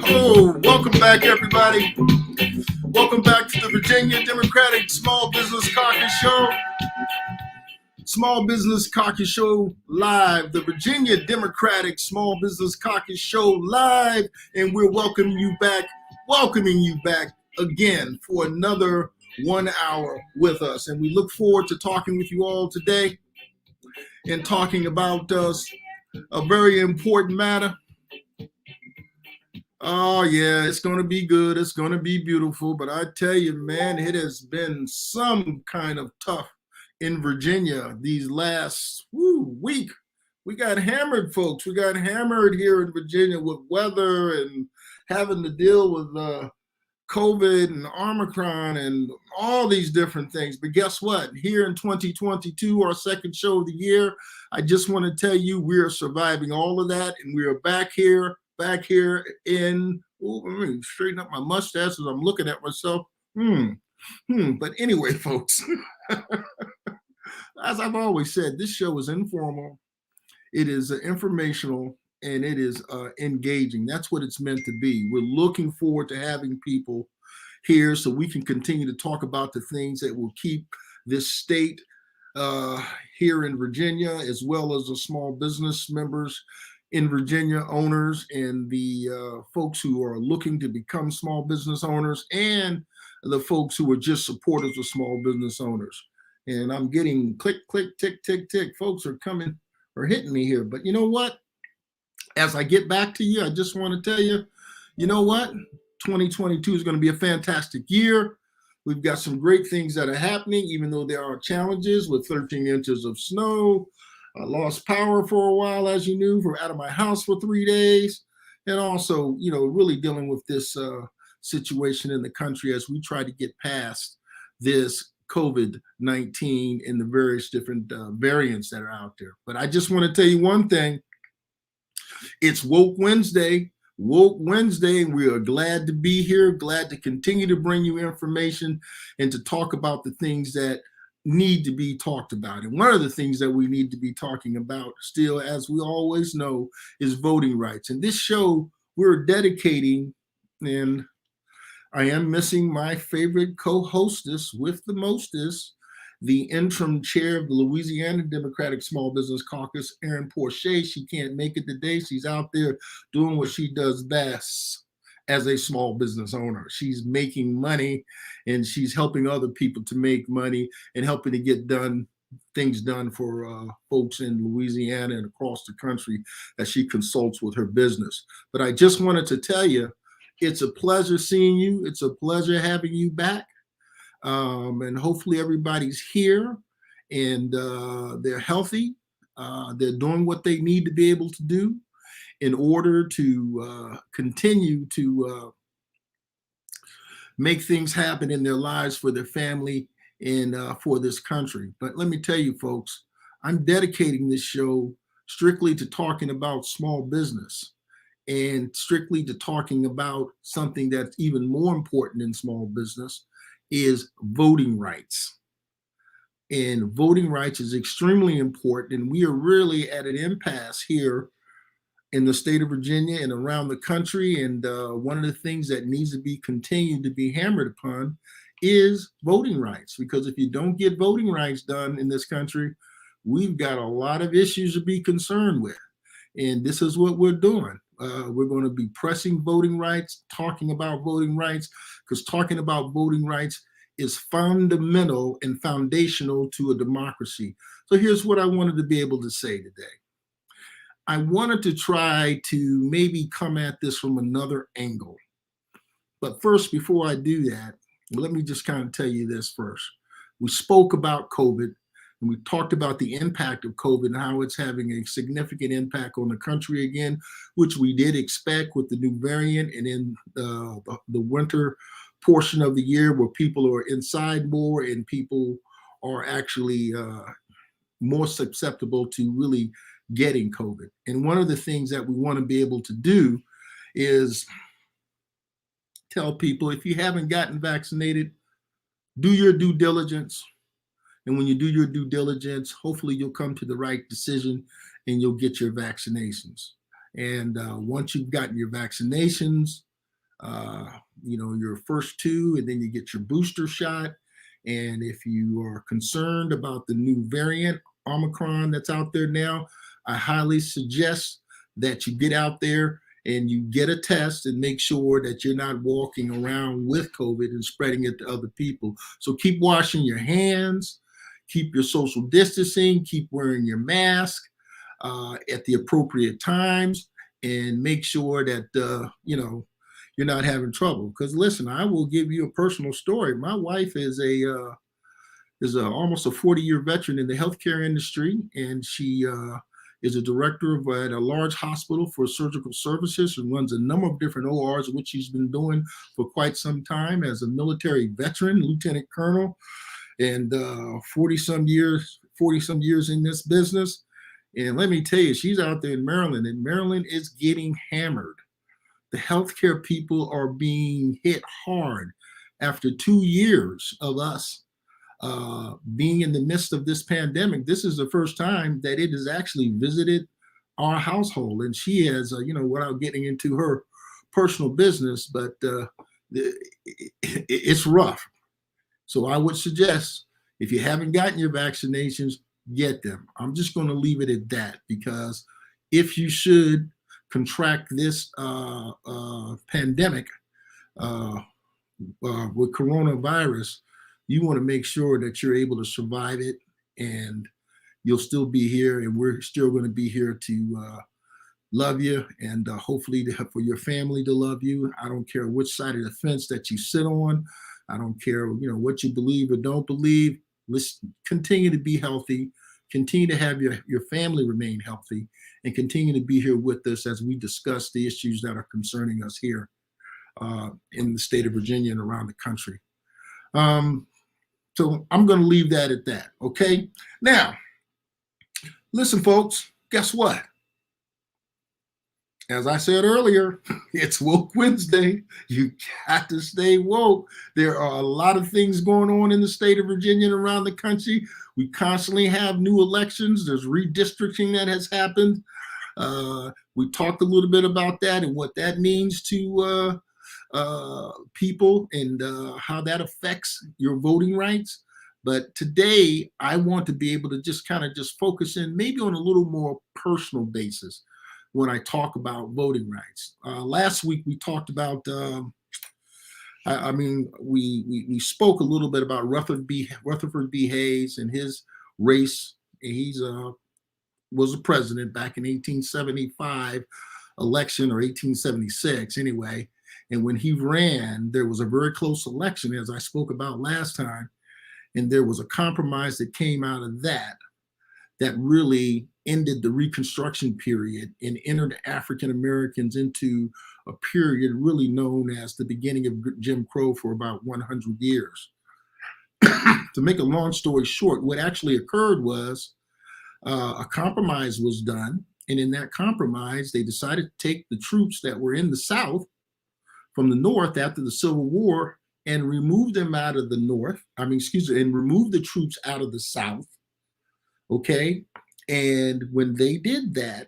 Oh, welcome back, everybody. Welcome back to the Virginia Democratic Small Business Caucus Show. Small Business Caucus Show live, the Virginia Democratic Small Business Caucus Show live, and we're welcoming you back again for another 1 hour with us. And we look forward to talking with you all today and talking about a very important matter. Oh, yeah, it's going to be good. It's going to be beautiful. But I tell you, man, it has been some kind of tough in Virginia these last week. We got hammered, folks. We got hammered here in Virginia with weather and having to deal with COVID and Omicron and all these different things. But guess what? Here in 2022, our second show of the year, I just want to tell you we are surviving all of that, and we are back here in, let me straighten up my mustache as I'm looking at myself. But anyway, folks, as I've always said, this show is informal, it is informational, and it is engaging. That's what it's meant to be. We're looking forward to having people here so we can continue to talk about the things that will keep this state here in Virginia, as well as the small business members in Virginia, owners, and the folks who are looking to become small business owners, and the folks who are just supporters of small business owners. And I'm getting click, click, tick, tick, tick. Folks are coming or hitting me here. But you know what? As I get back to you, I just want to tell you, you know what? 2022 is going to be a fantastic year. We've got some great things that are happening, even though there are challenges with 13 inches of snow. I lost power for a while, as you knew, out of my house for 3 days. And also, really dealing with this situation in the country as we try to get past this COVID-19 and the various different variants that are out there. But I just want to tell you one thing. It's Woke Wednesday. And we are glad to be here, glad to continue to bring you information and to talk about the things that need to be talked about. And one of the things that we need to be talking about still, as we always know, is voting rights. And this show we're dedicating, and I am missing my favorite co-hostess with the mostest, the interim chair of the Louisiana Democratic Small Business Caucus, Erin Porcher. She can't make it today. She's out there doing what she does best as a small business owner. She's making money, and she's helping other people to make money and helping to get things done for folks in Louisiana and across the country as she consults with her business. But I just wanted to tell you, it's a pleasure seeing you. It's a pleasure having you back. And hopefully everybody's here and they're healthy. They're doing what they need to be able to do in order to continue to make things happen in their lives for their family and for this country. But let me tell you, folks, I'm dedicating this show strictly to talking about small business and strictly to talking about something that's even more important in small business is voting rights. And voting rights is extremely important. And we are really at an impasse here in the state of Virginia and around the country. And one of the things that needs to be continued to be hammered upon is voting rights. Because if you don't get voting rights done in this country, we've got a lot of issues to be concerned with. And this is what we're doing. We're going to be pressing voting rights, talking about voting rights, because talking about voting rights is fundamental and foundational to a democracy. So here's what I wanted to be able to say today. I wanted to try to maybe come at this from another angle. But first, before I do that, let me just kind of tell you this first. We spoke about COVID, and we talked about the impact of COVID and how it's having a significant impact on the country again, which we did expect with the new variant and in the winter portion of the year where people are inside more and people are actually more susceptible to really getting COVID. And one of the things that we want to be able to do is tell people, if you haven't gotten vaccinated, do your due diligence. And when you do your due diligence, hopefully you'll come to the right decision and you'll get your vaccinations. And once you've gotten your vaccinations, your first two, and then you get your booster shot. And if you are concerned about the new variant, Omicron, that's out there now, I highly suggest that you get out there and you get a test and make sure that you're not walking around with COVID and spreading it to other people. So keep washing your hands, keep your social distancing, keep wearing your mask at the appropriate times, and make sure that, you're not having trouble. Because listen, I will give you a personal story. My wife is almost a 40-year veteran in the healthcare industry, and she is a director at a large hospital for surgical services and runs a number of different ORs, which she's been doing for quite some time as a military veteran, lieutenant colonel, and 40 some years in this business. And let me tell you, she's out there in Maryland, and Maryland is getting hammered. The healthcare people are being hit hard after 2 years of us being in the midst of this pandemic. This is the first time that it has actually visited our household. And she has, without getting into her personal business, but it's rough. So I would suggest, if you haven't gotten your vaccinations, get them. I'm just going to leave it at that, because if you should contract this pandemic with coronavirus, you want to make sure that you're able to survive it, and you'll still be here, and we're still going to be here to love you, and hopefully for your family to love you. I don't care which side of the fence that you sit on. I don't care, what you believe or don't believe. Let's continue to be healthy, continue to have your family remain healthy, and continue to be here with us as we discuss the issues that are concerning us here in the state of Virginia and around the country. So I'm going to leave that at that. Okay. Now, listen, folks, guess what? As I said earlier, it's Woke Wednesday. You got to stay woke. There are a lot of things going on in the state of Virginia and around the country. We constantly have new elections. There's redistricting that has happened. We talked a little bit about that and what that means to people, and how that affects your voting rights. But today, I want to be able to just focus in maybe on a little more personal basis when I talk about voting rights. Last week, we talked about, we spoke a little bit about Rutherford B. Hayes and his race. He's was a president back in 1875 election, or 1876 anyway. And when he ran, there was a very close election, as I spoke about last time. And there was a compromise that came out of that really ended the Reconstruction period and entered African Americans into a period really known as the beginning of Jim Crow for about 100 years. To make a long story short, what actually occurred was a compromise was done. And in that compromise, they decided to take the troops that were in the South from the North after the Civil War and remove them out of the North. And remove the troops out of the South. Okay. And when they did that,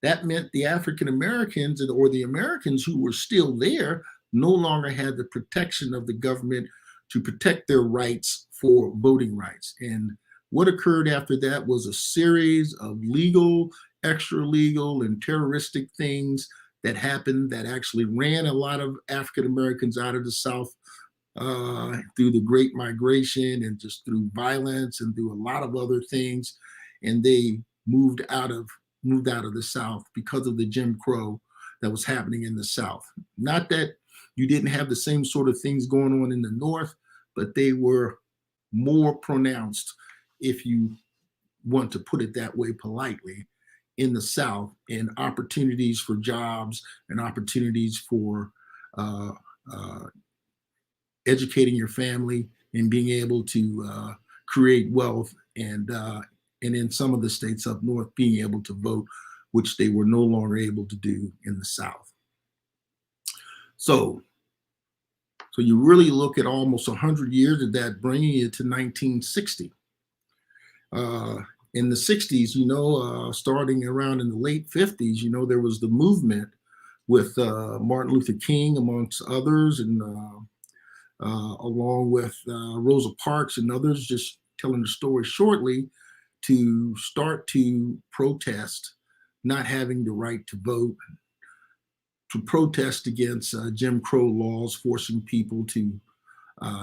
that meant the African Americans, or the Americans who were still there, no longer had the protection of the government to protect their rights for voting rights. And what occurred after that was a series of legal, extra-legal, and terroristic things that happened that actually ran a lot of African Americans out of the South through the Great Migration, and just through violence and through a lot of other things. And they moved out of the South because of the Jim Crow that was happening in the South. Not that you didn't have the same sort of things going on in the North, but they were more pronounced, if you want to put it that way politely, in the South, and opportunities for jobs and opportunities for educating your family and being able to create wealth, and in some of the states up north, being able to vote, which they were no longer able to do in the South. So you really look at almost 100 years of that, bringing it to 1960. in the 60s, starting around in the late 50s, there was the movement with Martin Luther King, amongst others, and along with Rosa Parks and others, just telling the story shortly, to start to protest not having the right to vote, to protest against Jim Crow laws, forcing people to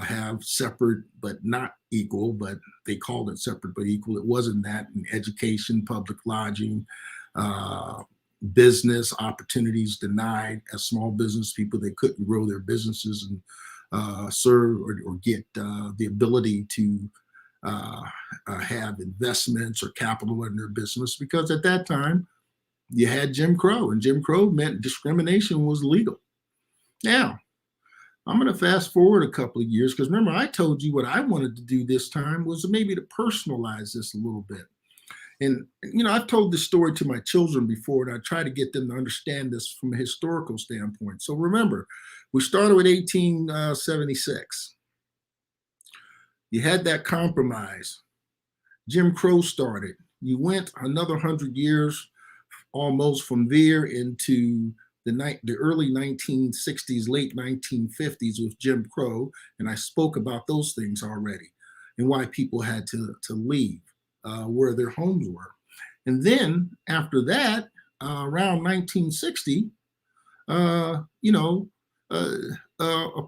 have separate but not equal, but they called it separate but equal. It wasn't that. In education, public lodging, business opportunities denied as small business people. They couldn't grow their businesses and serve or get the ability to have investments or capital in their business, because at that time you had Jim Crow, and Jim Crow meant discrimination was legal. Now, I'm going to fast forward a couple of years, because remember, I told you what I wanted to do this time was maybe to personalize this a little bit. And, I've told this story to my children before, and I try to get them to understand this from a historical standpoint. So remember, we started with 1876. You had that compromise. Jim Crow started. You went another 100 years almost from there into the early 1960s, late 1950s with Jim Crow, and I spoke about those things already and why people had to leave where their homes were. And then after that, around 1960, a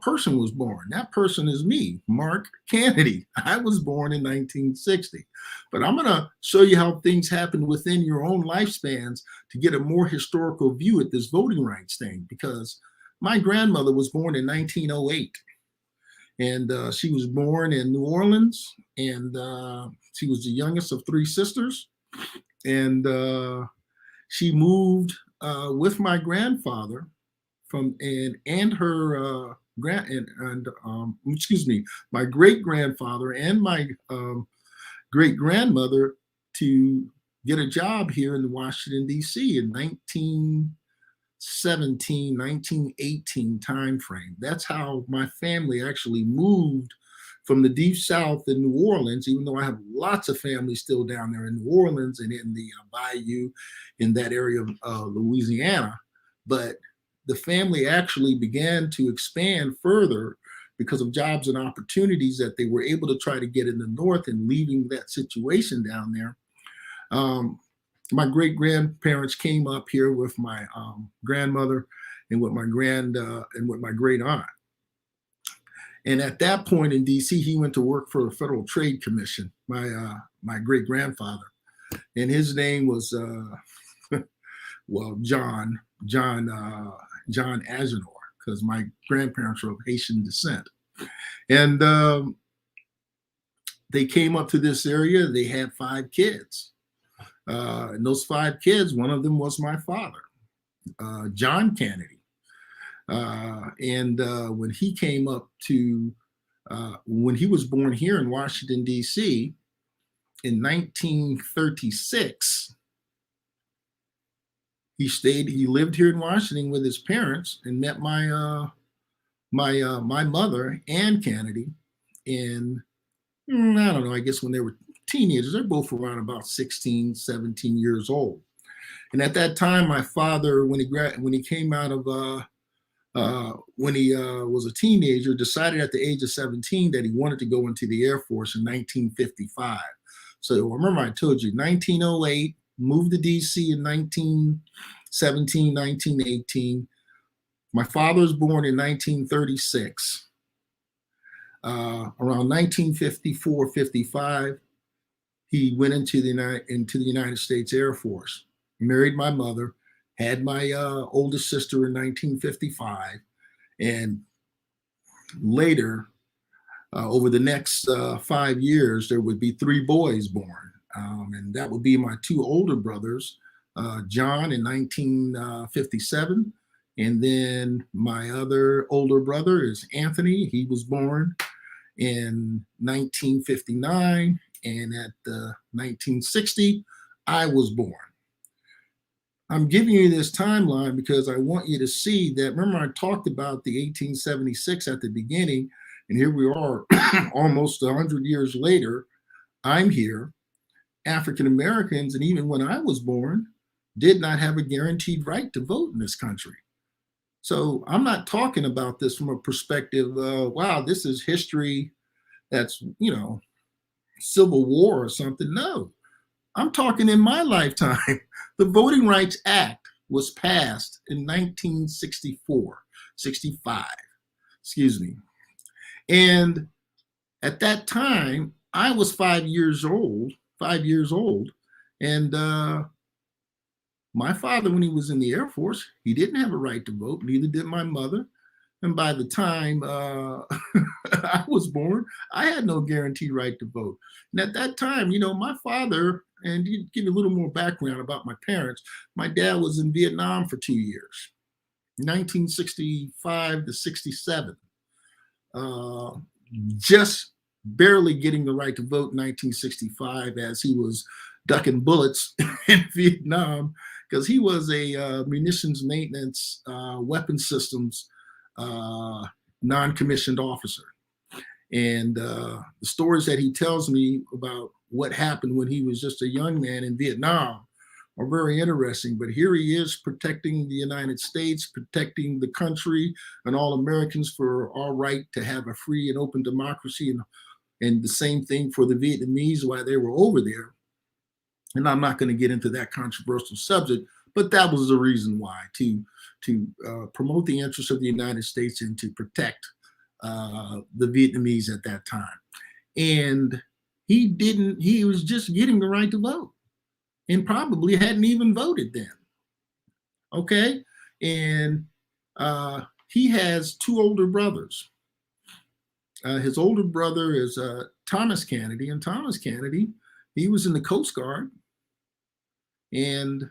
person was born. That person is me, Mark Kennedy. I was born in 1960. But I'm going to show you how things happen within your own lifespans to get a more historical view at this voting rights thing, because my grandmother was born in 1908. And she was born in New Orleans, and she was the youngest of three sisters. And she moved with my grandfather my great grandfather and my great grandmother to get a job here in Washington, D.C. in 1918 timeframe. That's how my family actually moved from the deep south in New Orleans, even though I have lots of family still down there in New Orleans and in the bayou in that area of Louisiana. But the family actually began to expand further because of jobs and opportunities that they were able to try to get in the north, and leaving that situation down there. My great grandparents came up here with my grandmother and with my great aunt. And at that point in DC, he went to work for the Federal Trade Commission, my great grandfather. And his name was, John Agenor, because my grandparents were of Haitian descent. And they came up to this area. They had 5 kids. And those 5 kids, one of them was my father, John Kennedy. And when he came up to, when he was born here in Washington, D.C. in 1936, he lived here in Washington with his parents and met my mother, Ann Kennedy, in, I don't know, I guess when they were teenagers. They're both around about 16, 17 years old. And at that time, my father, when he came out of, when he was a teenager, decided at the age of 17 that he wanted to go into the Air Force in 1955. So remember, I told you, 1908, moved to DC in 1917, 1918. My father was born in 1936. Around 1954, 55, he went into the United States Air Force, married my mother, had my oldest sister in 1955, and later, over the next 5 years, there would be 3 boys born, and that would be my 2 older brothers, John in 1957, and then my other older brother is Anthony. He was born in 1959, and at 1960, I was born. I'm giving you this timeline because I want you to see that. Remember, I talked about the 1876 at the beginning, and here we are almost 100 years later. I'm here, African Americans, and even when I was born, did not have a guaranteed right to vote in this country. So I'm not talking about this from a perspective of, wow, this is history that's, Civil War or something. No, I'm talking in my lifetime. The Voting Rights Act was passed in 1964, 65, excuse me. And at that time, I was 5 years old, 5 years old. And my father, when he was in the Air Force, he didn't have a right to vote, neither did my mother. And by the time I was born, I had no guaranteed right to vote. And at that time, my father, and to give you a little more background about my parents, my dad was in Vietnam for 2 years, 1965 to 67. Just barely getting the right to vote in 1965 as he was ducking bullets in Vietnam, because he was a munitions maintenance, weapons systems non-commissioned officer. And the stories that he tells me about what happened when he was just a young man in Vietnam are very interesting. But here he is protecting the United States, protecting the country and all Americans for our right to have a free and open democracy, and the same thing for the Vietnamese while they were over there. And I'm not going to get into that controversial subject, but that was the reason why, to promote the interests of the United States and to protect the Vietnamese at that time. And he was just getting the right to vote and probably hadn't even voted then. Okay. And he has two older brothers. His older brother is Thomas Kennedy, and Thomas Kennedy, he was in the Coast Guard. And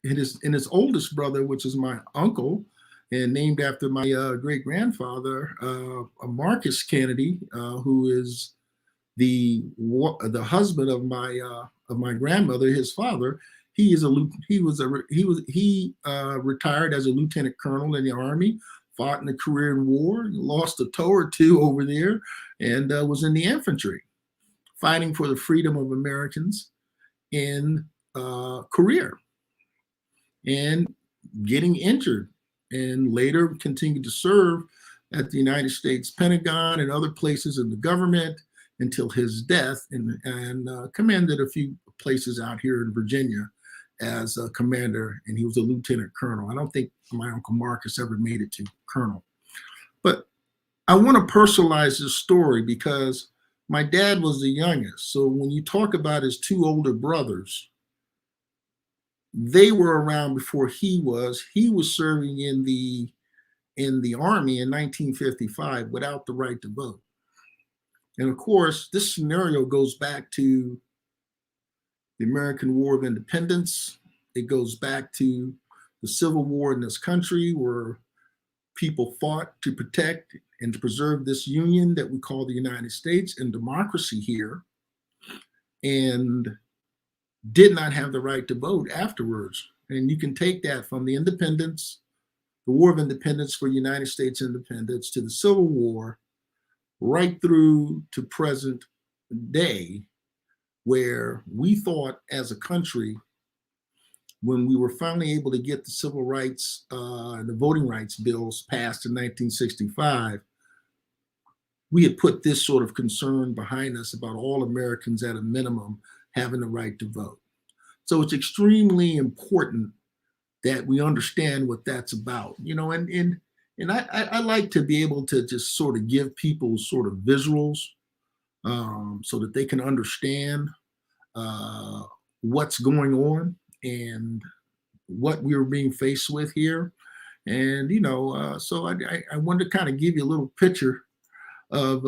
his oldest brother, which is my uncle, and named after my great grandfather, Marcus Kennedy, who is the husband of my grandmother, his father. He retired as a lieutenant colonel in the Army, fought in the Korean War, lost a toe or two over there, and was in the infantry, fighting for the freedom of Americans in Korea, and getting injured, and later continued to serve at the United States Pentagon and other places in the government until his death, and commanded a few places out here in Virginia as a commander, and he was a lieutenant colonel. I don't think my Uncle Marcus ever made it to colonel. But I want to personalize this story because my dad was the youngest. So when you talk about his two older brothers, they were around before he was. He was serving in the Army in 1955 without the right to vote. And of course, this scenario goes back to the American War of Independence. It goes back to the Civil War in this country, where people fought to protect and to preserve this union that we call the United States and democracy here, and did not have the right to vote afterwards. And you can take that from the independence, the War of Independence for United States independence, to the Civil War, right through to present day, where we thought as a country, when we were finally able to get the civil rights and the voting rights bills passed in 1965, we had put this sort of concern behind us about all Americans at a minimum having the right to vote. So it's extremely important that we understand what that's about, and I like to be able to just sort of give people sort of visuals so that they can understand what's going on and what we were being faced with here. And, so I wanted to kind of give you a little picture of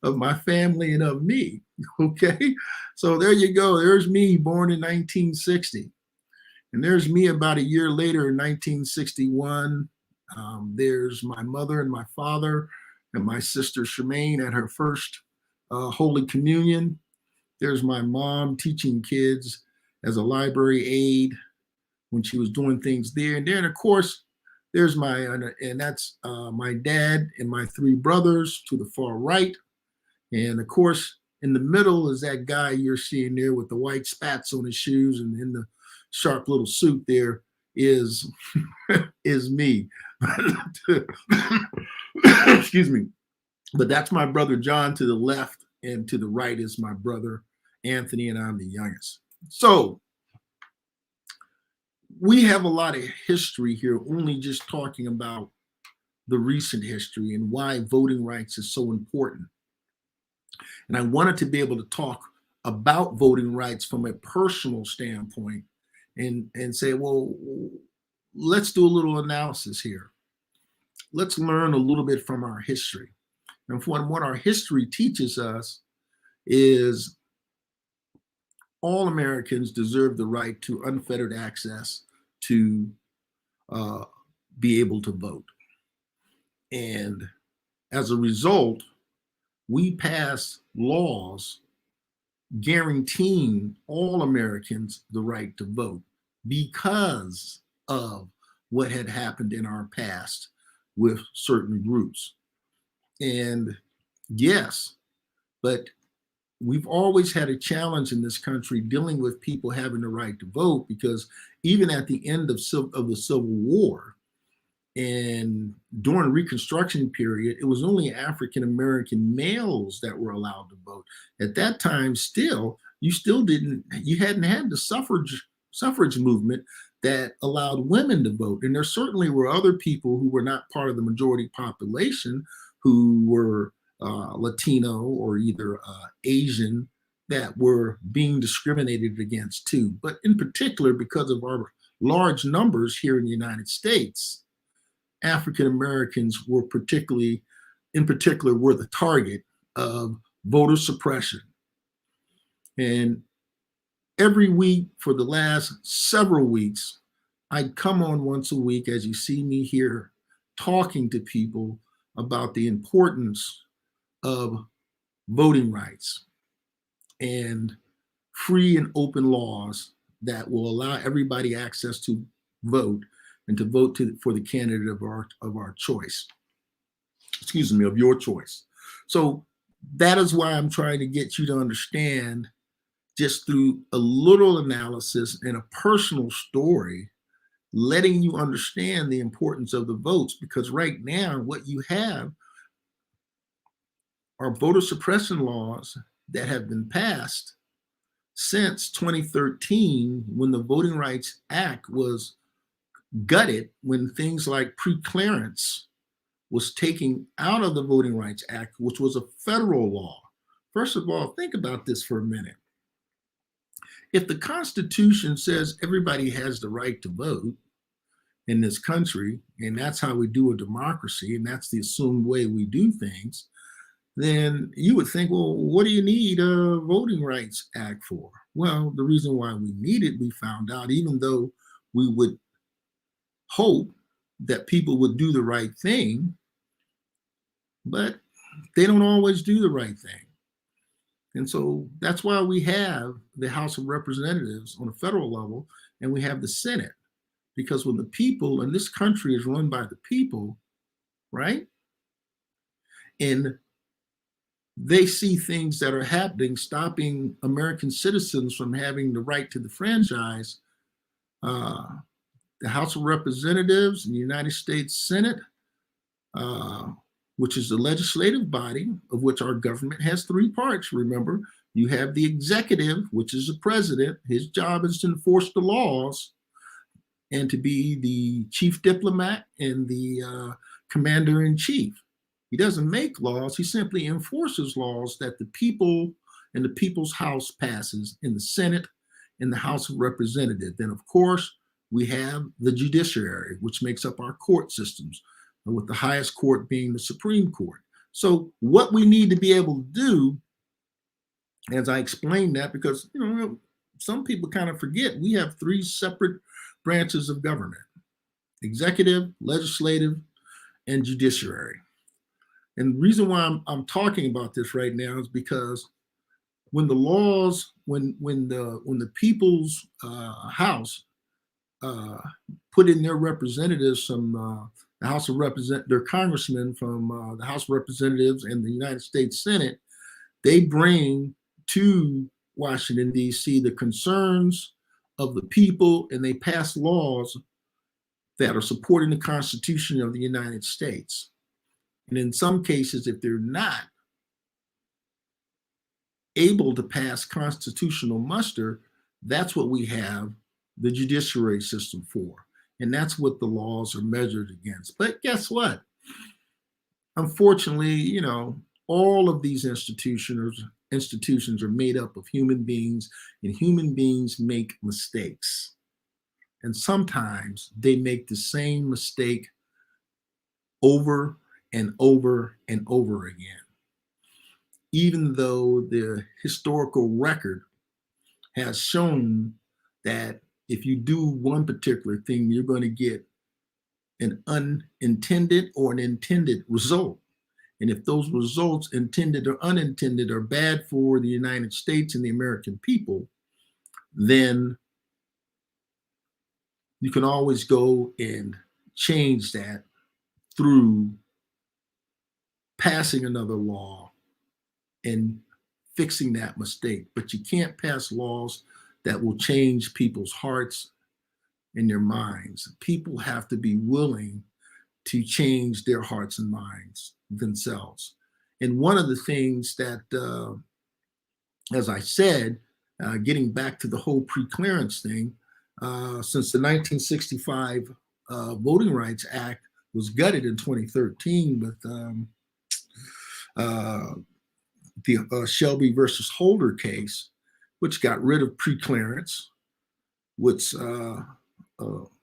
of my family and of me. Okay. So there you go. There's me, born in 1960. And there's me about a year later in 1961. There's my mother and my father and my sister Shemaine at her first Holy Communion. There's my mom teaching kids as a library aide when she was doing things there. And then, of course, there's that's my dad and my three brothers to the far right. And of course, In the middle is that guy you're seeing there with the white spats on his shoes and in the sharp little suit there is is me. Excuse me. But that's my brother John to the left, and to the right is my brother Anthony, and I'm the youngest. So we have a lot of history here, only just talking about the recent history and why voting rights is so important. And I wanted to be able to talk about voting rights from a personal standpoint and say, well, let's do a little analysis here. Let's learn a little bit from our history. And from what our history teaches us is all Americans deserve the right to unfettered access to be able to vote. And as a result, we pass laws guaranteeing all Americans the right to vote because of what had happened in our past with certain groups. And yes, but we've always had a challenge in this country dealing with people having the right to vote, because even at the end of the Civil War and during the Reconstruction period, it was only African-American males that were allowed to vote. At that time, you hadn't had the suffrage movement that allowed women to vote. And there certainly were other people who were not part of the majority population who were Latino or either Asian that were being discriminated against too. But in particular, because of our large numbers here in the United States, African Americans were in particular, were the target of voter suppression. And every week for the last several weeks, I'd come on once a week, as you see me here, talking to people about the importance of voting rights and free and open laws that will allow everybody access to vote and to vote for the candidate of our choice. Excuse me, of your choice. So that is why I'm trying to get you to understand, just through a little analysis and a personal story, letting you understand the importance of the votes. Because right now, what you have are voter suppression laws that have been passed since 2013, when the Voting Rights Act was gutted, when things like preclearance was taken out of the Voting Rights Act, which was a federal law. First of all, think about this for a minute. If the Constitution says everybody has the right to vote in this country, and that's how we do a democracy, and that's the assumed way we do things, then you would think, well, what do you need a Voting Rights Act for? Well, the reason why we need it, we found out, even though we would hope that people would do the right thing, but they don't always do the right thing. And so that's why we have the House of Representatives on a federal level, and we have the Senate, because when the people, and this country is run by the people, right? And they see things that are happening, stopping American citizens from having the right to the franchise. The House of Representatives and the United States Senate, which is the legislative body of which our government has three parts. Remember, you have the executive, which is the president. His job is to enforce the laws and to be the chief diplomat and the commander in chief. He doesn't make laws, he simply enforces laws that the people and the people's house passes in the Senate and the House of Representatives. Then, of course, we have the judiciary, which makes up our court systems, and with the highest court being the Supreme Court. So what we need to be able to do, as I explained that, because some people kind of forget, we have three separate branches of government: executive, legislative, and judiciary. And the reason why I'm talking about this right now is because when the laws, when the people's house put in their representatives from the their congressmen from the House of Representatives and the United States Senate, They bring to Washington, D.C., the concerns of the people, and they pass laws that are supporting the Constitution of the United States. And in some cases, if they're not able to pass constitutional muster, that's what we have the judiciary system for. And that's what the laws are measured against. But guess what? Unfortunately, all of these institutions are made up of human beings, and human beings make mistakes. And sometimes they make the same mistake over and over and over again, even though the historical record has shown that if you do one particular thing, you're going to get an unintended or an intended result. And if those results, intended or unintended, are bad for the United States and the American people, then you can always go and change that through passing another law and fixing that mistake. But you can't pass laws that will change people's hearts and their minds. People have to be willing to change their hearts and minds themselves. And one of the things that, as I said, getting back to the whole pre-clearance thing, since the 1965 Voting Rights Act was gutted in 2013 with the Shelby versus Holder case, which got rid of pre-clearance, which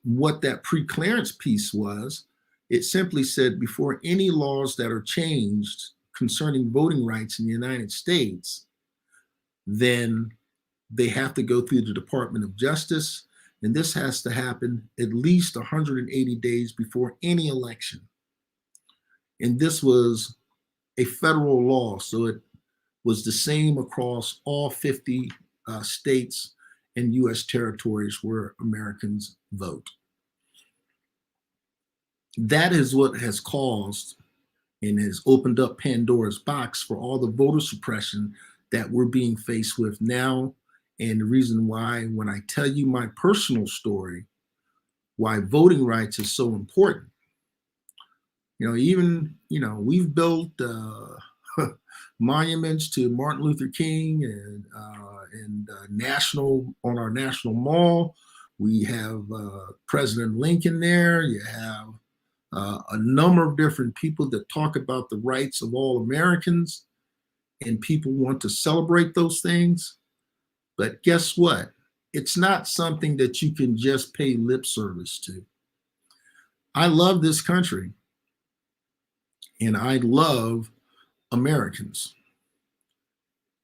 what that pre-clearance piece was, it simply said before any laws that are changed concerning voting rights in the United States, then they have to go through the Department of Justice, and this has to happen at least 180 days before any election. And this was a federal law, so it was the same across all 50 states and U.S. territories where Americans vote. That is what has caused and has opened up Pandora's box for all the voter suppression that we're being faced with now. And the reason why, when I tell you my personal story, why voting rights is so important. We've built monuments to Martin Luther King and national on our national mall. We have President Lincoln there. You have a number of different people that talk about the rights of all Americans, and people want to celebrate those things. But guess what? It's not something that you can just pay lip service to. I love this country, and I love Americans.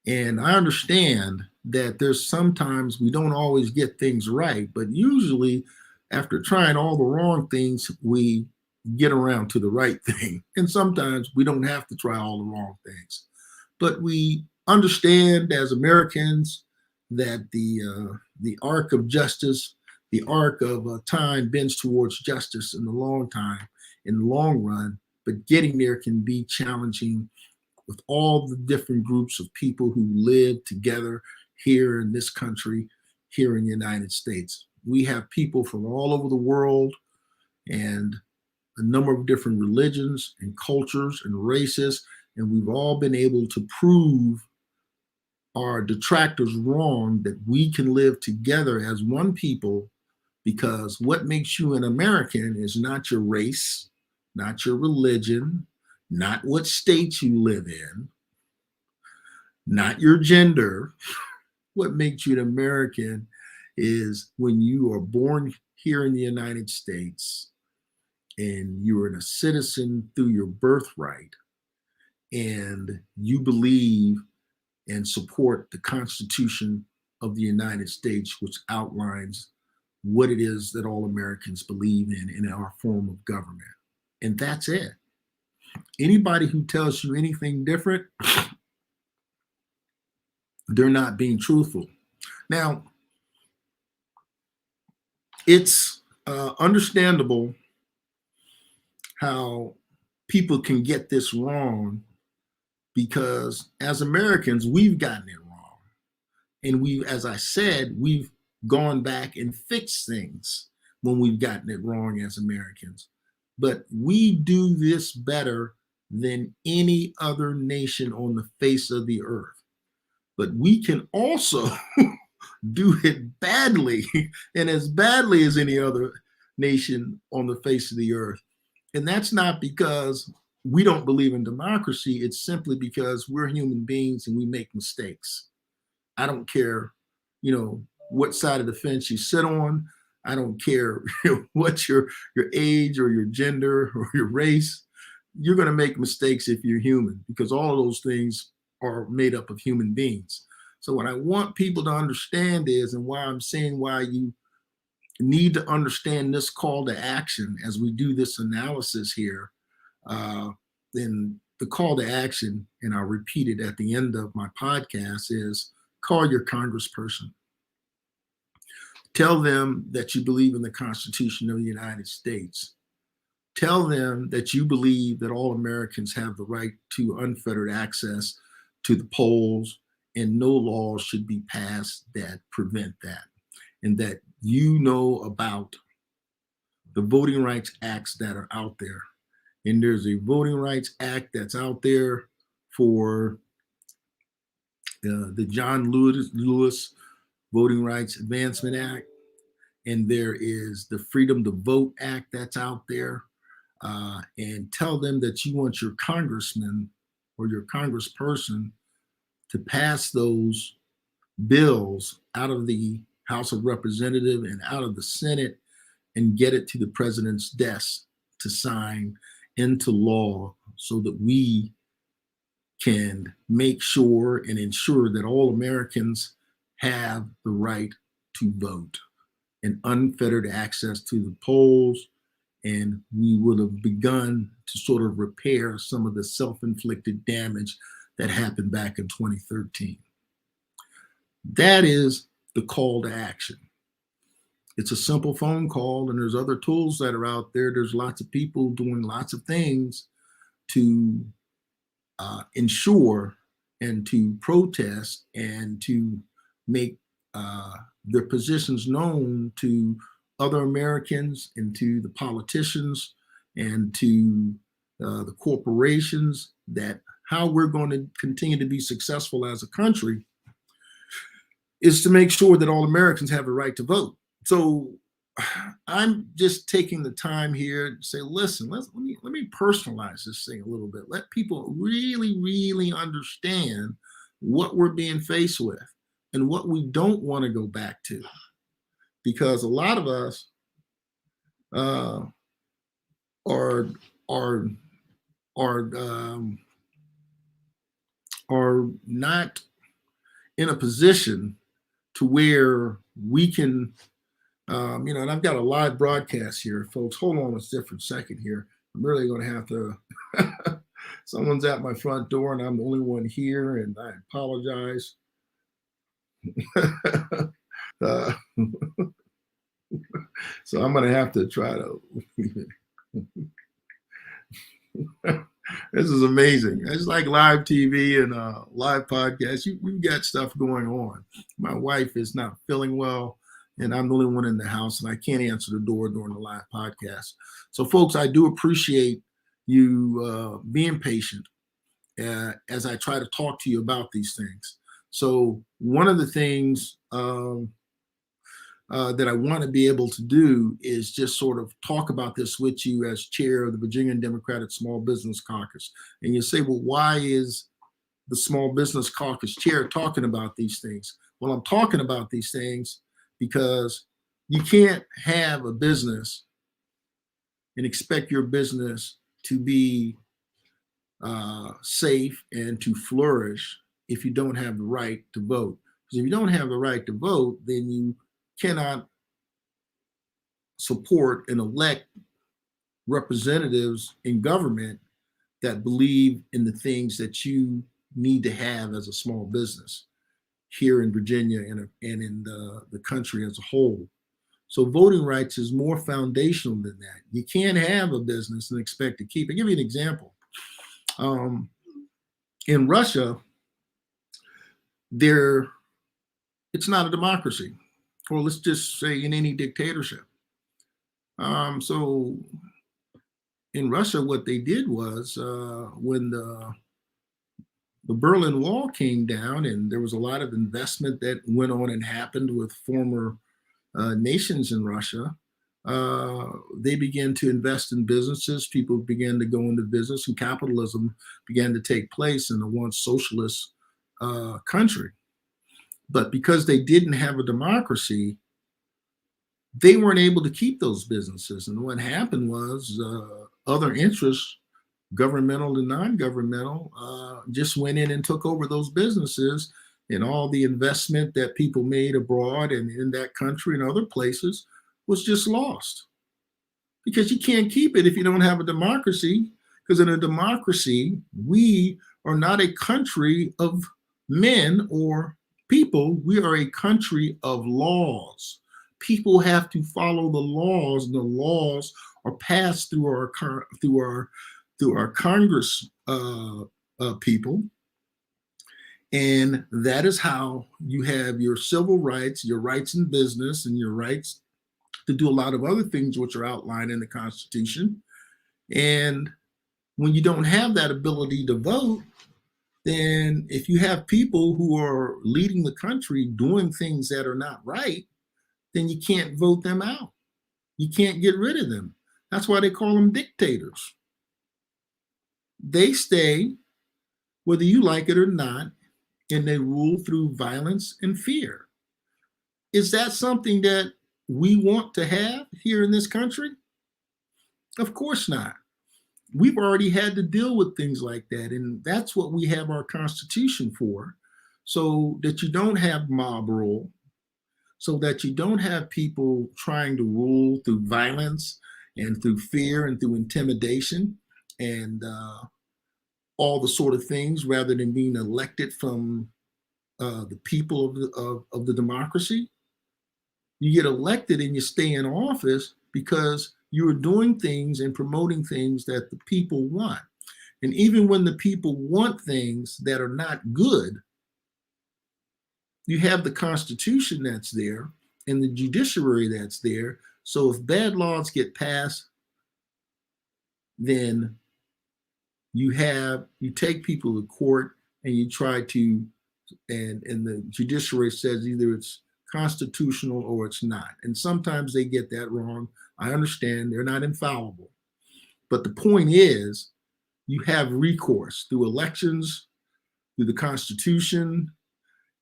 And I understand that there's sometimes we don't always get things right, but usually after trying all the wrong things, we get around to the right thing. And sometimes we don't have to try all the wrong things. But we understand as Americans that the arc of justice, the arc of time bends towards justice in the long run, but getting there can be challenging with all the different groups of people who live together here in this country, here in the United States. We have people from all over the world and a number of different religions and cultures and races, and we've all been able to prove our detractors wrong, that we can live together as one people, because what makes you an American is not your race, not your religion, not what state you live in, not your gender. What makes you an American is when you are born here in the United States and you're a citizen through your birthright, and you believe and support the Constitution of the United States, which outlines what it is that all Americans believe in our form of government. And that's it. Anybody who tells you anything different, they're not being truthful. Now, it's understandable how people can get this wrong because as Americans, we've gotten it wrong. And as I said, we've gone back and fixed things when we've gotten it wrong as Americans. But we do this better than any other nation on the face of the earth. But we can also do it badly, and as badly as any other nation on the face of the earth. And that's not because we don't believe in democracy. It's simply because we're human beings and we make mistakes. I don't care, what side of the fence you sit on. I don't care what your age or your gender or your race. You're going to make mistakes if you're human, because all of those things are made up of human beings. So what I want people to understand is, and why I'm saying why you need to understand this call to action as we do this analysis here, then the call to action, and I'll repeat it at the end of my podcast, is call your congressperson. Tell them that you believe in the Constitution of the United States. Tell them that you believe that all Americans have the right to unfettered access to the polls, and no laws should be passed that prevent that. And that you know about the Voting Rights Acts that are out there. And there's a Voting Rights Act that's out there for the John Lewis Voting Rights Advancement Act. And there is the Freedom to Vote Act that's out there. And tell them that you want your congressman or your congressperson to pass those bills out of the House of Representatives and out of the Senate and get it to the president's desk to sign into law, so that we can make sure and ensure that all Americans have the right to vote and unfettered access to the polls. And we would have begun to sort of repair some of the self-inflicted damage that happened back in 2013. That is the call to action. It's a simple phone call, and there's other tools that are out there. There's lots of people doing lots of things to ensure and to protest and to make their positions known to other Americans and to the politicians and to the corporations, that how we're going to continue to be successful as a country is to make sure that all Americans have a right to vote. So I'm just taking the time here to say, listen, let me personalize this thing a little bit. Let people really, really understand what we're being faced with and what we don't want to go back to. Because a lot of us are not in a position to where we can, and I've got a live broadcast here, folks. Hold on a different second here. I'm really going to have to. Someone's at my front door, and I'm the only one here, and I apologize. So I'm going to have to try to. This is amazing. It's like live TV and live podcasts. We've got stuff going on. My wife is not feeling well, and I'm the only one in the house, and I can't answer the door during the live podcast. So, folks, I do appreciate you being patient as I try to talk to you about these things. So, one of the things that I want to be able to do is just sort of talk about this with you as chair of the Virginia Democratic Small Business Caucus. And you say, well, why is the Small Business Caucus chair talking about these things? Well, I'm talking about these things because you can't have a business and expect your business to be safe and to flourish if you don't have the right to vote. Because if you don't have the right to vote, then you cannot support and elect representatives in government that believe in the things that you need to have as a small business here in Virginia and in the country as a whole. So voting rights is more foundational than that. You can't have a business and expect to keep it. I'll give you an example. In Russia, there it's not a democracy, or let's just say in any dictatorship. So in Russia, what they did was when the Berlin Wall came down, and there was a lot of investment that went on and happened with former nations in Russia. They began to invest in businesses. People began to go into business, and capitalism began to take place in a once socialist country. But because they didn't have a democracy, they weren't able to keep those businesses. And what happened was other interests, governmental and non-governmental, just went in and took over those businesses, and all the investment that people made abroad and in that country and other places was just lost, because you can't keep it if you don't have a democracy. Because in a democracy, we are not a country of men or people. We are a country of laws. People have to follow the laws, and the laws are passed through our Congress people, and that is how you have your civil rights, your rights in business, and your rights to do a lot of other things which are outlined in the Constitution. And when you don't have that ability to vote, then if you have people who are leading the country doing things that are not right, then you can't vote them out. You can't get rid of them. That's why they call them dictators. They stay whether you like it or not, and they rule through violence and fear. Is that something that we want to have here in this country? Of course not. We've already had to deal with things like that, and that's what we have our Constitution for, so that you don't have mob rule, so that you don't have people trying to rule through violence and through fear and through intimidation and all the sort of things, rather than being elected from the people of the democracy. You get elected and you stay in office because you are doing things and promoting things that the people want. And even when the people want things that are not good, you have the Constitution that's there and the judiciary that's there. So if bad laws get passed, then you take people to court, and you try to, and the judiciary says either it's constitutional or it's not. And sometimes they get that wrong. I understand they're not infallible. But the point is, you have recourse through elections, through the Constitution,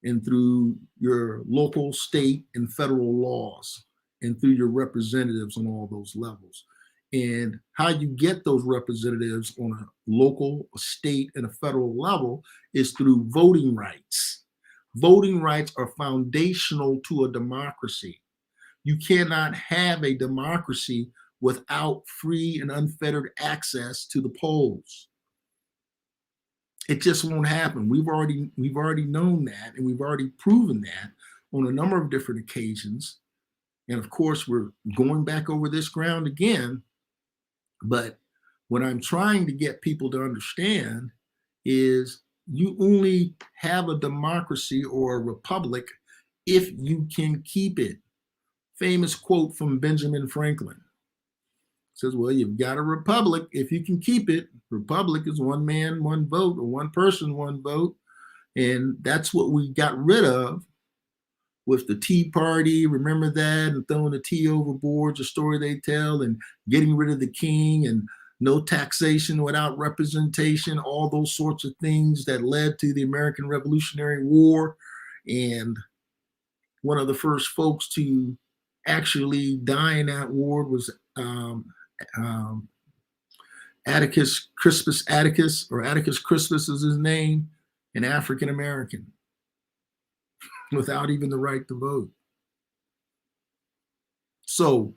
and through your local, state, and federal laws, and through your representatives on all those levels. And how you get those representatives on a local, a state, and a federal level is through voting rights. Voting rights are foundational to a democracy. You cannot have a democracy without free and unfettered access to the polls. It just won't happen. We've already known that, and we've already proven that on a number of different occasions. And of course, we're going back over this ground again. But what I'm trying to get people to understand is you only have a democracy or a republic if you can keep it. Famous quote from Benjamin Franklin. Says, well, you've got a republic if you can keep it. Republic is one man, one vote, or one person, one vote. And that's what we got rid of with the Tea Party. Remember that? And throwing the tea overboard, the story they tell, and getting rid of the king, and no taxation without representation, all those sorts of things that led to the American Revolutionary War. And one of the first folks to actually die in that war was Atticus Crispus Atticus, or Atticus Crispus is his name, an African American, without even the right to vote. So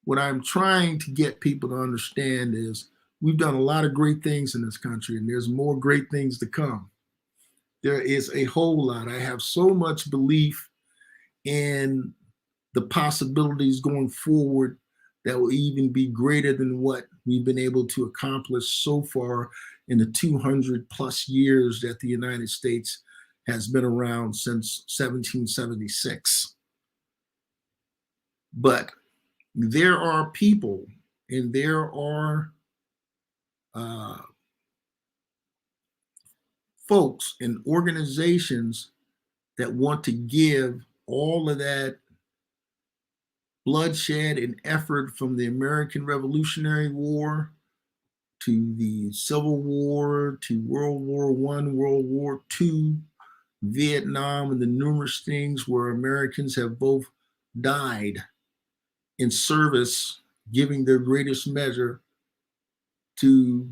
what I'm trying to get people to understand is we've done a lot of great things in this country, and there's more great things to come. There is a whole lot. I have so much belief in the possibilities going forward that will even be greater than what we've been able to accomplish so far in the 200 plus years that the United States has been around since 1776. But there are people and there are uh, folks and organizations that want to give all of that bloodshed and effort from the American Revolutionary War to the Civil War to World War I, World War II, Vietnam, and the numerous things where Americans have both died in service, giving their greatest measure to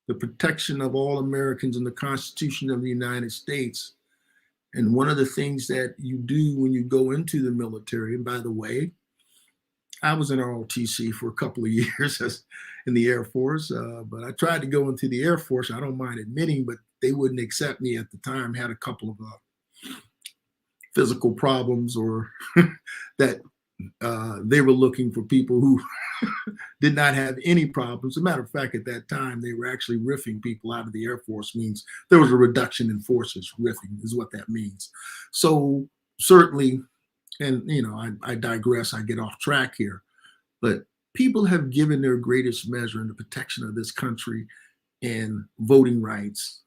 the protection of all Americans and the Constitution of the United States. And one of the things that you do when you go into the military, and by the way, I was in ROTC for a couple of years as in the Air Force, but I tried to go into the Air Force. I don't mind admitting, but they wouldn't accept me at the time. Had a couple of physical problems, or that they were looking for people who did not have any problems. As a matter of fact, at that time, they were actually riffing people out of the Air Force. Means there was a reduction in forces. Riffing is what that means. So certainly, and I digress. I get off track here, but people have given their greatest measure in the protection of this country and voting rights,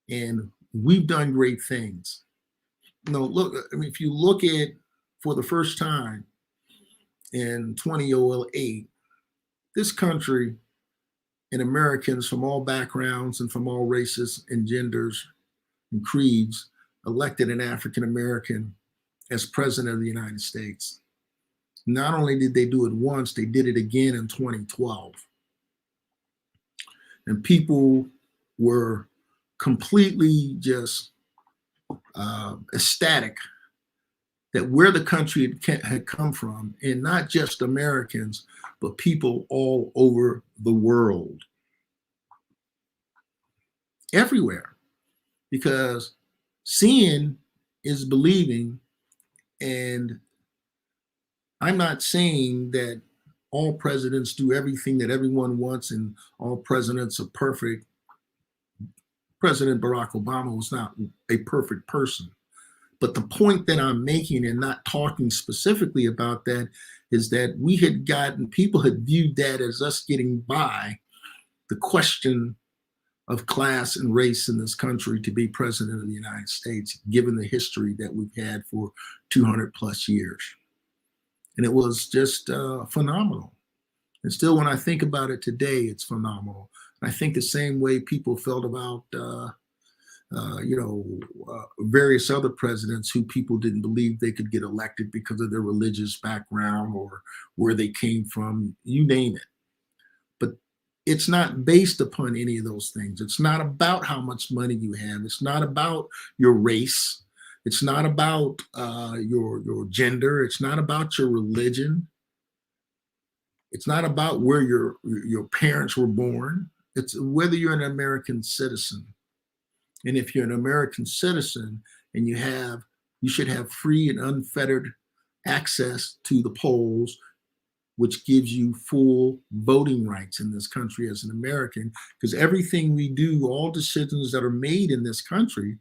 and we've done great things. Look, I mean, if you look at for the first time in 2008, this country and Americans from all backgrounds and from all races and genders and creeds elected an African American as president of the United States. Not only did they do it once, they did it again in 2012. And people were completely just ecstatic that where the country had come from, and not just Americans, but people all over the world, everywhere, because seeing is believing. And I'm not saying that all presidents do everything that everyone wants and all presidents are perfect. President Barack Obama was not a perfect person. But the point that I'm making, and not talking specifically about that, is that people had viewed that as us getting by the question of class and race in this country to be president of the United States, given the history that we've had for 200 plus years. And it was just phenomenal. And still, when I think about it today, it's phenomenal. I think the same way people felt about various other presidents who people didn't believe they could get elected because of their religious background or where they came from, you name it. But it's not based upon any of those things. It's not about how much money you have. It's not about your race. It's not about your gender. It's not about your religion. It's not about where your parents were born. It's whether you're an American citizen. And if you're an American citizen and you should have free and unfettered access to the polls, which gives you full voting rights in this country as an American, because everything we do, all decisions that are made in this country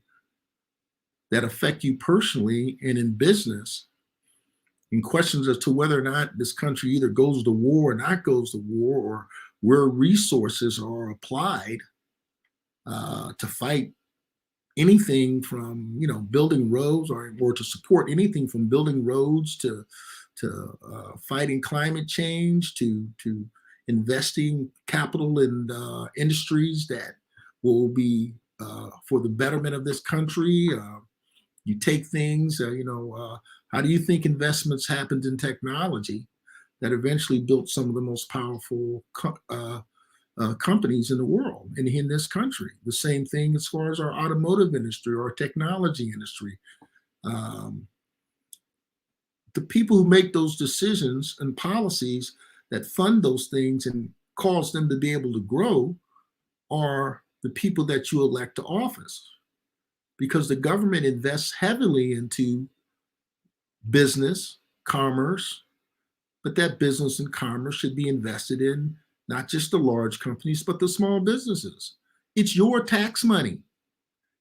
that affect you personally and in business, in questions as to whether or not this country either goes to war or not goes to war, or where resources are applied to fight anything from building roads or to support anything from building roads to fighting climate change to investing capital in industries that will be for the betterment of this country. You take things, how do you think investments happened in technology that eventually built some of the most powerful companies in the world and in this country? The same thing as far as our automotive industry or our technology industry. The people who make those decisions and policies that fund those things and cause them to be able to grow are the people that you elect to office, because the government invests heavily into business, commerce, but that business and commerce should be invested in not just the large companies, but the small businesses. It's your tax money.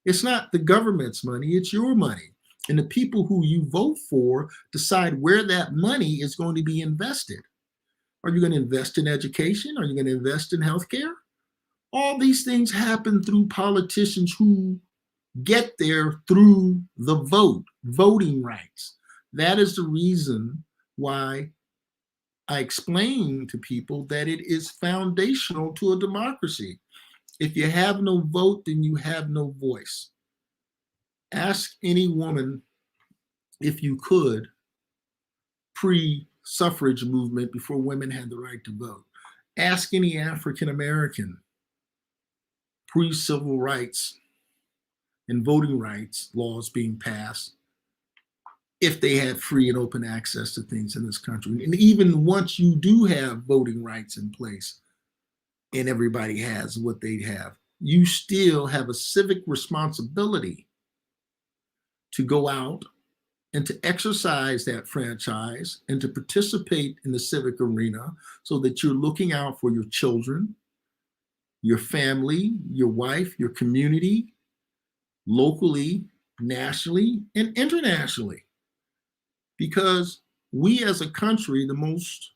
It's not the government's money, it's your money. And the people who you vote for decide where that money is going to be invested. Are you going to invest in education? Are you going to invest in healthcare? All these things happen through politicians who get there through the vote, voting rights. That is the reason why I explain to people that it is foundational to a democracy. If you have no vote, then you have no voice. Ask any woman, if you could, pre-suffrage movement, before women had the right to vote. Ask any African American, pre-civil rights and voting rights laws being passed, if they had free and open access to things in this country. And even once you do have voting rights in place and everybody has what they have, you still have a civic responsibility to go out and to exercise that franchise and to participate in the civic arena, so that you're looking out for your children, your family, your wife, your community, locally, nationally, and internationally. Because we as a country, the most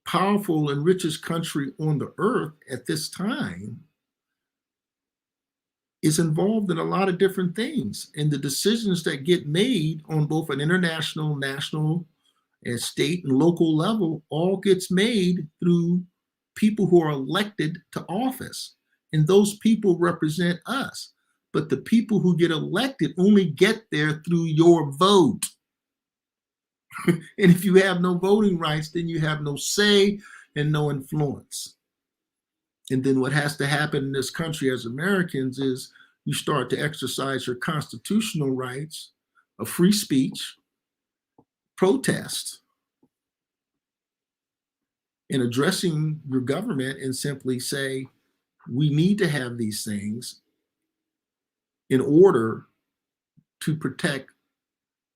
powerful and richest country on the earth at this time, is involved in a lot of different things. And the decisions that get made on both an international, national, and state and local level all gets made through people who are elected to office. And those people represent us. But the people who get elected only get there through your vote. And if you have no voting rights, then you have no say and no influence. And then what has to happen in this country as Americans is you start to exercise your constitutional rights of free speech, protest, and addressing your government and simply say, we need to have these things in order to protect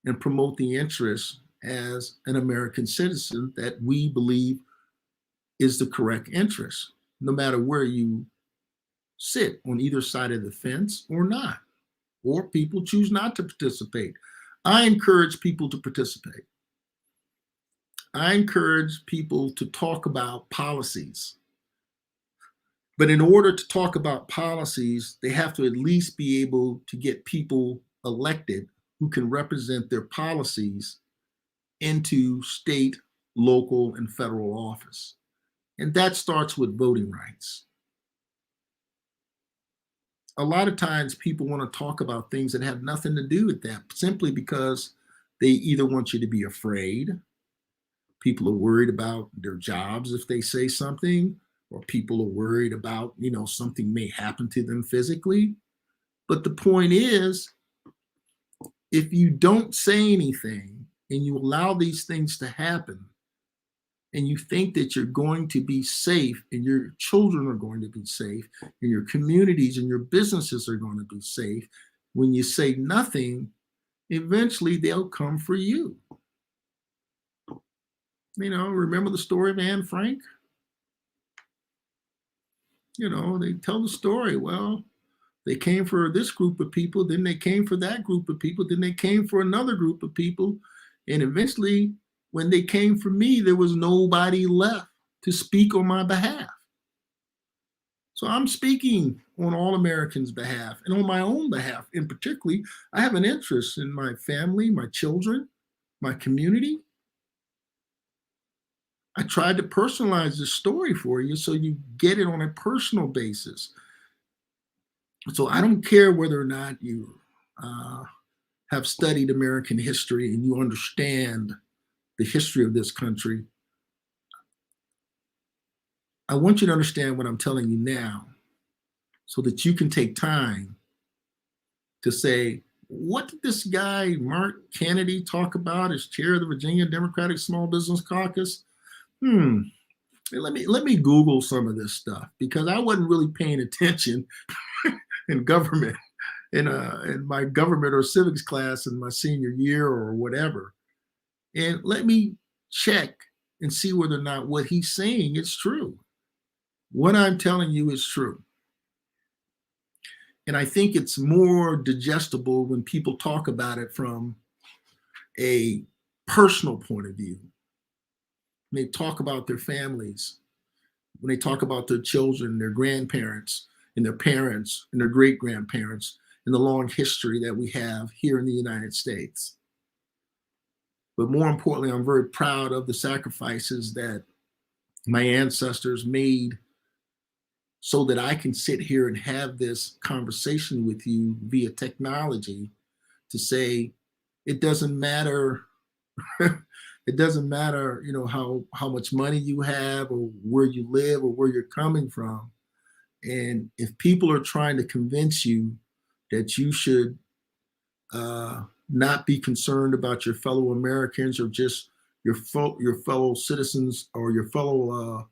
and promote the interests as an American citizen that we believe is the correct interest, no matter where you sit on either side of the fence or not, or people choose not to participate. I encourage people to participate. I encourage people to talk about policies. But in order to talk about policies, they have to at least be able to get people elected who can represent their policies into state, local, and federal office. And that starts with voting rights. A lot of times people want to talk about things that have nothing to do with that, simply because they either want you to be afraid, people are worried about their jobs if they say something, or people are worried about, something may happen to them physically. But the point is, if you don't say anything and you allow these things to happen, and you think that you're going to be safe and your children are going to be safe and your communities and your businesses are going to be safe, when you say nothing, eventually they'll come for you. Remember the story of Anne Frank? They tell the story. Well, they came for this group of people, then they came for that group of people, then they came for another group of people. And eventually, when they came for me, there was nobody left to speak on my behalf. So I'm speaking on all Americans' behalf and on my own behalf. In particularly, I have an interest in my family, my children, my community. I tried to personalize this story for you so you get it on a personal basis. So I don't care whether or not you have studied American history and you understand the history of this country. I want you to understand what I'm telling you now so that you can take time to say, what did this guy, Mark Kennedy, talk about as chair of the Virginia Democratic Small Business Caucus? Let me Google some of this stuff, because I wasn't really paying attention in government, in my government or civics class in my senior year or whatever. And let me check and see whether or not what he's saying is true. What I'm telling you is true. And I think it's more digestible when people talk about it from a personal point of view. When they talk about their families, when they talk about their children, their grandparents, and their parents, and their great grandparents, and the long history that we have here in the United States. But more importantly, I'm very proud of the sacrifices that my ancestors made so that I can sit here and have this conversation with you via technology to say it doesn't matter. It doesn't matter, how much money you have or where you live or where you're coming from. And if people are trying to convince you that you should not be concerned about your fellow Americans or just your fellow citizens or your fellow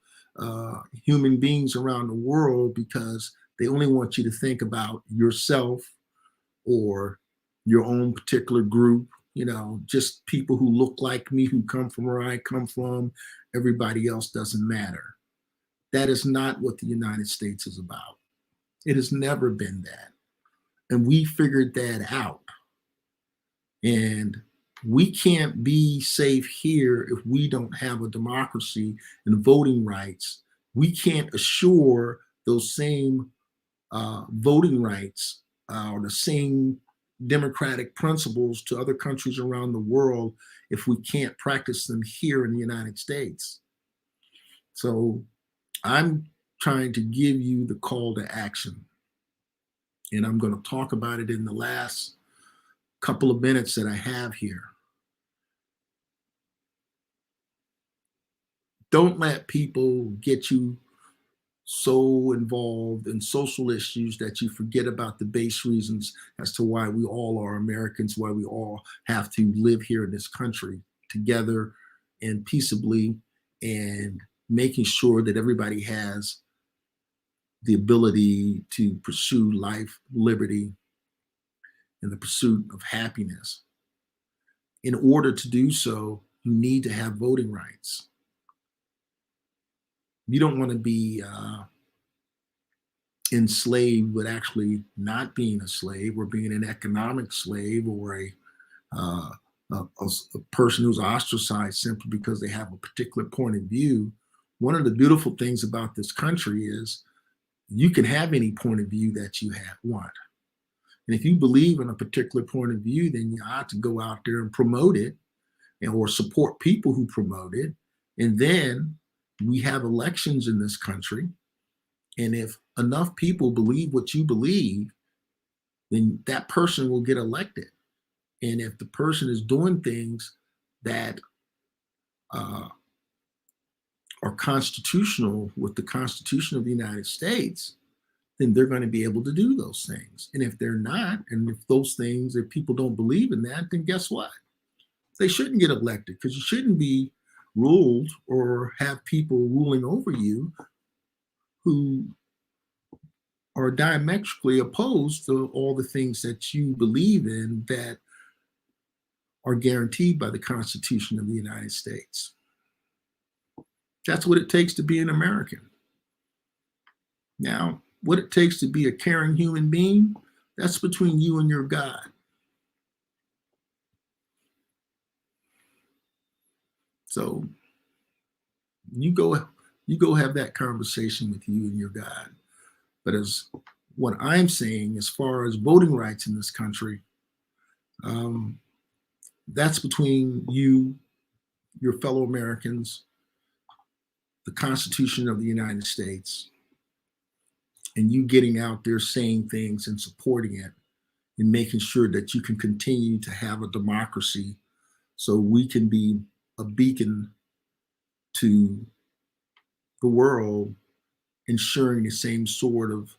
human beings around the world because they only want you to think about yourself or your own particular group, just people who look like me, who come from where I come from, everybody else doesn't matter. That is not what the United States is about. It has never been that. And we figured that out. And we can't be safe here if we don't have a democracy and voting rights. We can't assure those same voting rights or the same democratic principles to other countries around the world if we can't practice them here in the United States. So I'm trying to give you the call to action. And I'm going to talk about it in the last couple of minutes that I have here. Don't let people get you so involved in social issues that you forget about the base reasons as to why we all are Americans, why we all have to live here in this country together and peaceably, and making sure that everybody has the ability to pursue life, liberty, and the pursuit of happiness. In order to do so, you need to have voting rights. You don't want to be enslaved with actually not being a slave or being an economic slave or uh, a person who's ostracized simply because they have a particular point of view. One of the beautiful things about this country is you can have any point of view that you want. And if you believe in a particular point of view, then you ought to go out there and promote it or support people who promote it. And then we have elections in this country. And if enough people believe what you believe, then that person will get elected. And if the person is doing things that uh, are constitutional with the Constitution of the United States, then they're going to be able to do those things. And if they're not, and if those things, if people don't believe in that, then guess what? They shouldn't get elected because you shouldn't be ruled or have people ruling over you who are diametrically opposed to all the things that you believe in that are guaranteed by the Constitution of the United States. That's what it takes to be an American. Now, what it takes to be a caring human being, that's between you and your God. So you go have that conversation with you and your God. But as what I'm saying, as far as voting rights in this country, that's between you, your fellow Americans, the Constitution of the United States, and you getting out there saying things and supporting it and making sure that you can continue to have a democracy so we can be a beacon to the world, ensuring the same sort of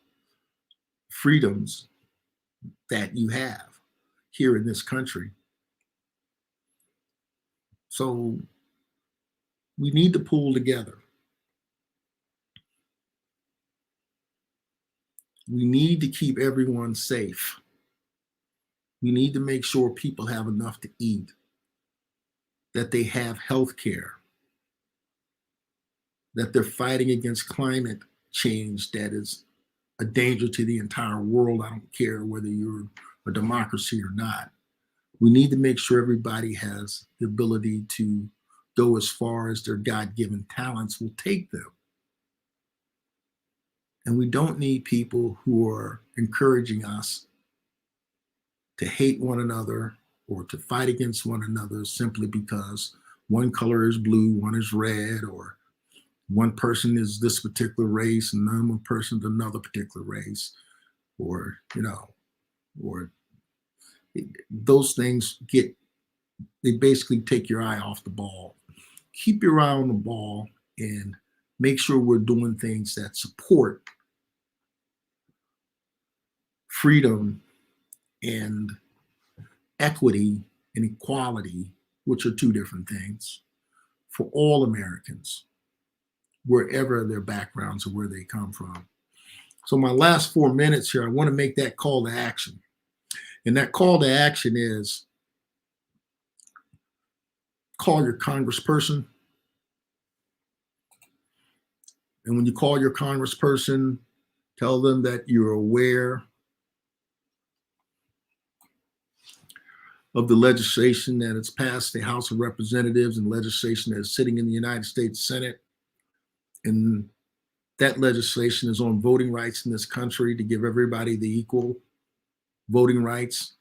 freedoms that you have here in this country. So we need to pull together. We need to keep everyone safe. We need to make sure people have enough to eat, that they have health care, that they're fighting against climate change that is a danger to the entire world. I don't care whether you're a democracy or not. We need to make sure everybody has the ability to go as far as their God-given talents will take them. And we don't need people who are encouraging us to hate one another or to fight against one another simply because one color is blue, one is red, or one person is this particular race and another person is another particular race, or, or those things they basically take your eye off the ball. Keep your eye on the ball and make sure we're doing things that support freedom and equity and equality, which are two different things, for all Americans, wherever their backgrounds or where they come from. So my last 4 minutes here, I want to make that call to action. And that call to action is call your congressperson. And when you call your congressperson, tell them that you're aware of the legislation that has passed the House of Representatives and legislation that is sitting in the United States Senate. And that legislation is on voting rights in this country to give everybody the equal voting rights,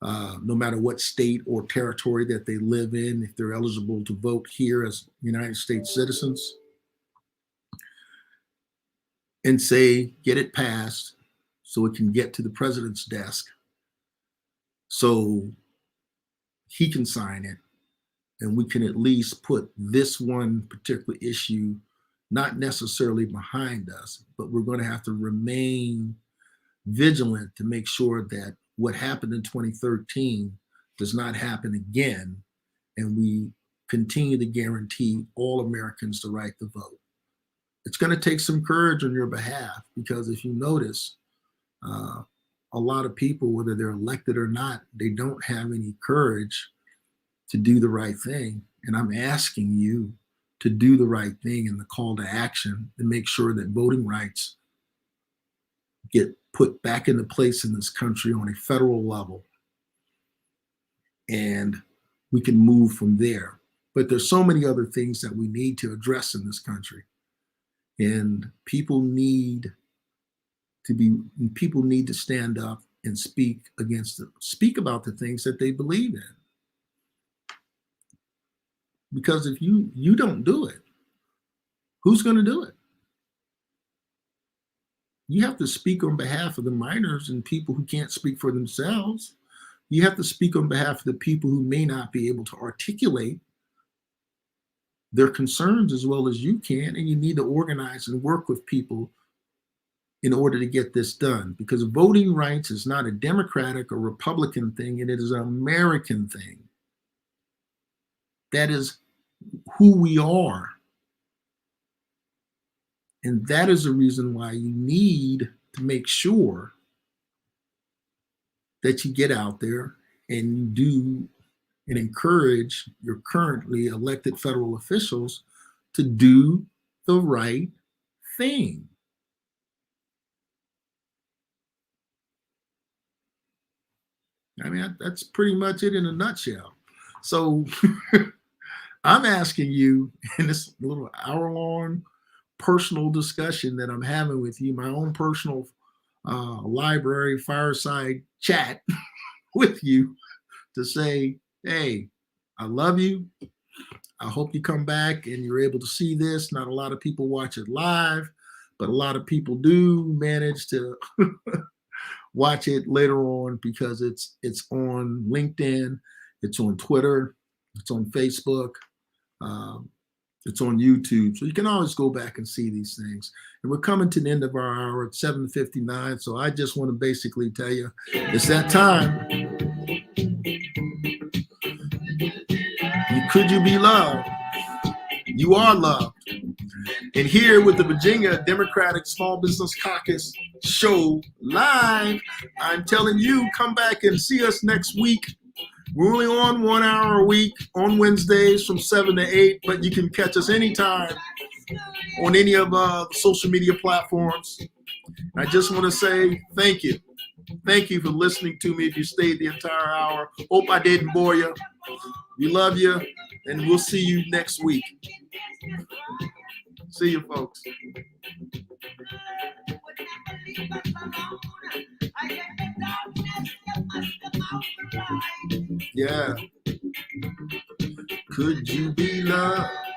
no matter what state or territory that they live in, if they're eligible to vote here as United States citizens. And say, get it passed so it can get to the president's desk so he can sign it, and we can at least put this one particular issue not necessarily behind us, but we're going to have to remain vigilant to make sure that what happened in 2013 does not happen again, and we continue to guarantee all Americans the right to vote. It's going to take some courage on your behalf, because if you notice, a lot of people, whether they're elected or not, they don't have any courage to do the right thing. And I'm asking you to do the right thing in the call to action and make sure that voting rights get put back into place in this country on a federal level. And we can move from there. But there's so many other things that we need to address in this country. And people need to stand up and speak about the things that they believe in. Because if you don't do it, who's going to do it? You have to speak on behalf of the minors and people who can't speak for themselves. You have to speak on behalf of the people who may not be able to articulate their concerns as well as you can, and you need to organize and work with people in order to get this done, because voting rights is not a Democratic or Republican thing, and it is an American thing. That is who we are. And that is the reason why you need to make sure that you get out there and you do and encourage your currently elected federal officials to do the right thing. I mean, that's pretty much it in a nutshell. So I'm asking you in this little hour-long personal discussion that I'm having with you, my own personal library fireside chat with you, to say, hey, I love you. I hope you come back and you're able to see this. Not a lot of people watch it live, but a lot of people do manage to watch it later on, because it's on LinkedIn, it's on Twitter, it's on Facebook, it's on YouTube. So you can always go back and see these things. And we're coming to the end of our hour at 7:59. So I just want to basically tell you, it's that time. Could you be loved? You are loved. And here with the Virginia Democratic Small Business Caucus show live, I'm telling you, come back and see us next week. We're only on 1 hour a week on Wednesdays from 7 to 8, but you can catch us anytime on any of the social media platforms. I just want to say thank you. Thank you for listening to me if you stayed the entire hour. Hope I didn't bore you. We love you, and we'll see you next week. See you, folks. Yeah. Could you be loved?